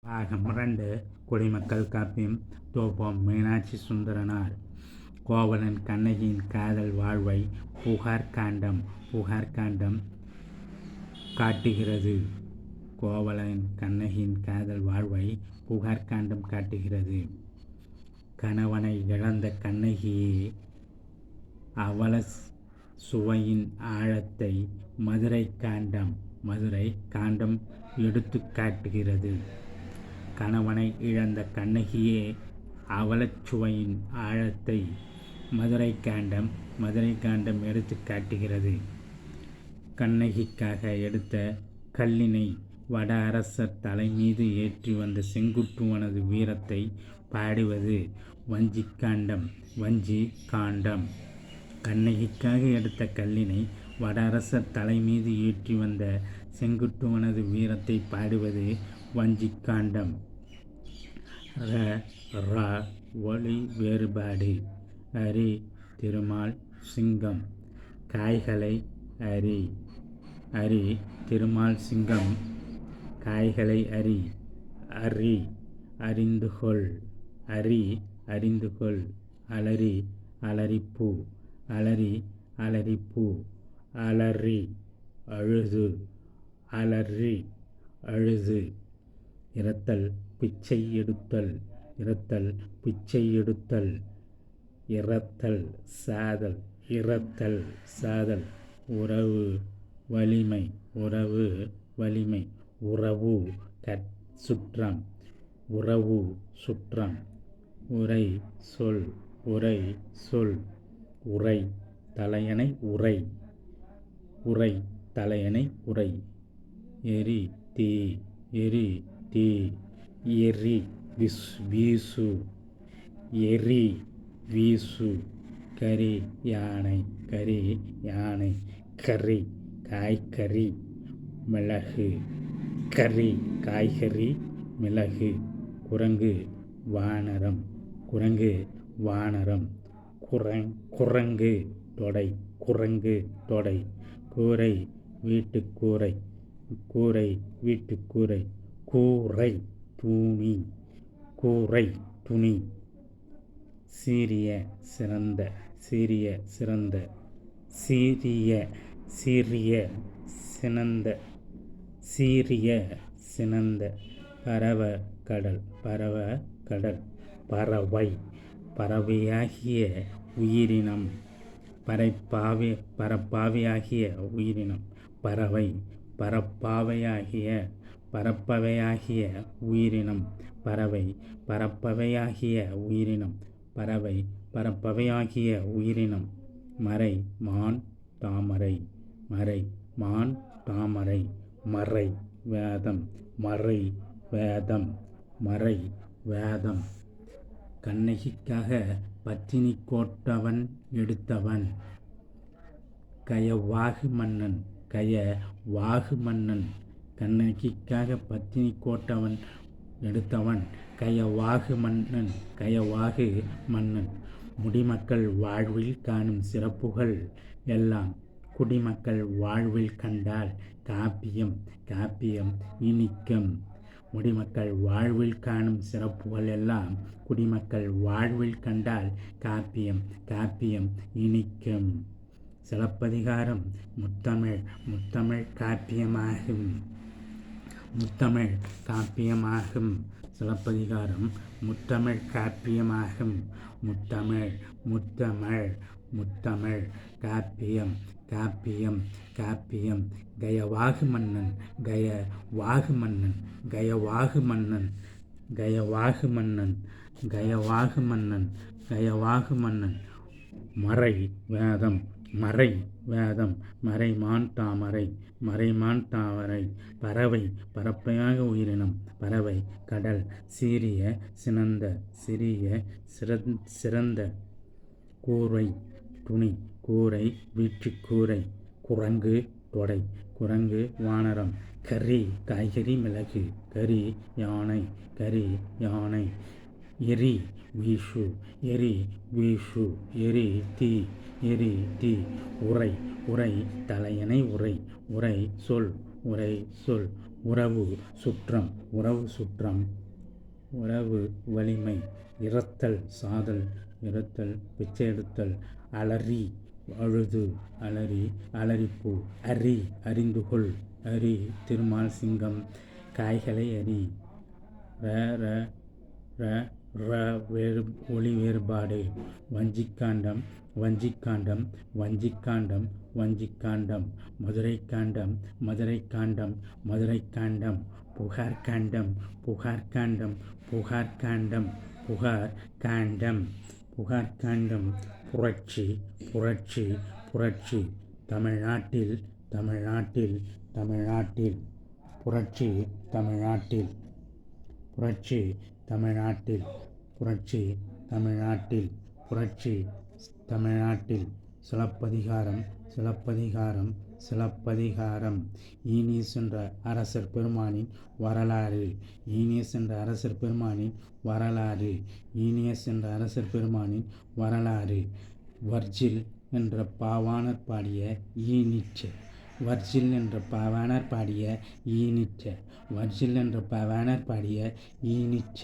பாகம் 2 குடிமக்கள் காப்பியம் தோப்பம் மீனாட்சி சுந்தரனார். கோவலன் கண்ணகியின் காதல் வாழ்வை புகார் காண்டம் காட்டுகிறது. கோவலன் கண்ணகியின் காதல் வாழ்வை புகார் காண்டம் காட்டுகிறது. கணவனை இழந்த கண்ணகியே அவல சுவையின் ஆழத்தை மதுரை காண்டம் எடுத்து காட்டுகிறது. கணவனை இழந்த கண்ணகியே அவலச்சுவையின் ஆழத்தை மதுரை காண்டம் எடுத்து காட்டுகிறது. கண்ணகிக்காக எடுத்த கல்லினை வட அரசர் தலை மீது ஏற்றி வந்த செங்குட்டுவனது வீரத்தை பாடுவது வஞ்சி காண்டம். கண்ணகிக்காக எடுத்த கல்லினை வட அரசர் தலை மீது ஏற்றி வந்த செங்குட்டுவனது வீரத்தை பாடுவது வஞ்சி காண்டம். ஒளி வேறுபாடு. அரி திருமால் சிங்கம் காய்களை அரி திருமால் சிங்கம் காய்களை அரி அறிந்துகொள் அலரி அலரிப்பூ அலறி அழுது இரத்தல் பிச்சை எடுத்தல் இரத்தல் சாதல் உறவு வலிமை உறவு சுற்றம் உரை சொல் உரை தலையணை உரை எரி தீ எரி வீசு கரி யானை கறி காய்கறி மிளகு குரங்கு வானரம் குரங்கு தொடை கூரை வீட்டுக்கூரை துணி சீரிய சினந்த பரவ கடல் பறவையாகிய உயிரினம் பரப்பாவையாகிய உயிரினம் பரப்பவையாகிய உயிரினம் மறை மான் தாமரை மறை வேதம் கண்ணகிக்காக பத்தினி கோட்டவன் எடுத்தவன் கயவாகு மன்னன் கண்ணகிக்காக பத்தினி கோட்டவன் எடுத்தவன் கயவாகு மன்னன் முடிமக்கள் வாழ்வில் காணும் சிறப்புகள் எல்லாம் குடிமக்கள் வாழ்வில் கண்டால் காப்பியம் இனிக்கும். முடிமக்கள் வாழ்வில் காணும் சிறப்புகள் எல்லாம் குடிமக்கள் வாழ்வில் கண்டால் காப்பியம் இனிக்கும். சிலப்பதிகாரம் முத்தமிழ் காப்பியமாகும். சிலப்பதிகாரம் முத்தமிழ் காப்பியமாகும். முத்தமிழ் காப்பியம் கயவாகு மன்னன் மறை வேதம் மறைமான் தாமரை பறவையாக உயிரினம் கடல் சிறந்த கூரை துணி வீட்டுக்கூரை குரங்கு தொடை வானரம் கறி காய்கறி மிளகு கறி யானை எரி தீ உரை தலையணை உரை சொல் உறவு சுற்றம் உறவு சுற்றம் உறவு வலிமை இரத்தல் சாதல் இரத்தல் பிச்சை எடுத்தல் அலறி அழுது அலறி அலறிப்பூ அரி அறிந்துகொள் அரி திருமால் சிங்கம் காய்களை அறி ர ர ர ர ஒளி வேறுபாடு வஞ்சிக்காண்டம் வஞ்சிக்காண்டம் வஞ்சிக்காண்டம் வஞ்சிக்காண்டம் மதுரைக்காண்டம் மதுரைக்காண்டம் மதுரைக்காண்டம் புகார்காண்டம் புகார்காண்டம் புகார்காண்டம் புகார் காண்டம் புகார்காண்டம் புரட்சி புரட்சி புரட்சி தமிழ்நாட்டில் தமிழ்நாட்டில் தமிழ்நாட்டில் புரட்சி தமிழ்நாட்டில் புரட்சி தமிழ்நாட்டில் புரட்சி தமிழ்நாட்டில் புரட்சி தமிழ்நாட்டில் சிலப்பதிகாரம் சிலப்பதிகாரம் சிலப்பதிகாரம் ஈனீஸ் என்ற அரசர் பெருமானின் வரலாறு ஈனியஸ் என்ற அரசர் பெருமானின் வரலாறு ஈனியஸ் என்ற அரசர் பெருமானின் வரலாறு வர்ஜில் என்ற பாவாணர் பாடிய ஈனிற்று வர்ஜில் என்ற பாவாணர் பாடிய ஈனிற்ற வர்ஜில் என்ற பாவாணர் பாடிய ஈனிற்ற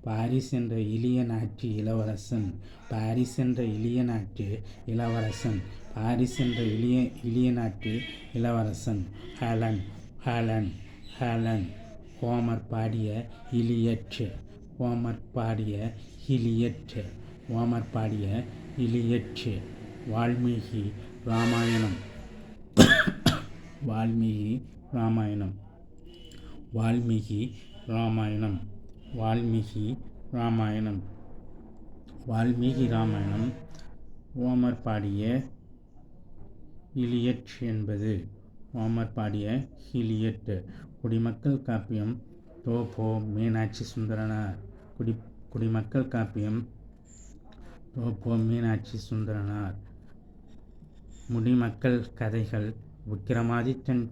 பாரிஸ் என்ற இளிய நாட்டு இளவரசன் பாரிஸ் என்ற இளிய நாட்டு இளவரசன் பாரிஸ் என்ற இளிய நாட்டு இளவரசன் ஹேலன் ஹேலன் ஹேலன் ஹோமர் பாடிய இலியற்று ஹோமர் பாடிய இலியற்று ஹோமர் பாடிய இலியற்று வால்மீகி ராமாயணம் வால்மீகி ராமாயணம் வால்மீகி ராமாயணம் வால்மீகி ராமாயணம் வால்மீகி ராமாயணம் ஹோமர் பாடிய இலியட் என்பது ஹோமர் பாடிய இலியட் குடிமக்கள் காப்பியம் தோபோ மீனாட்சி சுந்தரனார் குடிமக்கள் காப்பியம் தோபோ மீனாட்சி சுந்தரனார் முடிமக்கள் கதைகள் விக்ரமாதித்தன்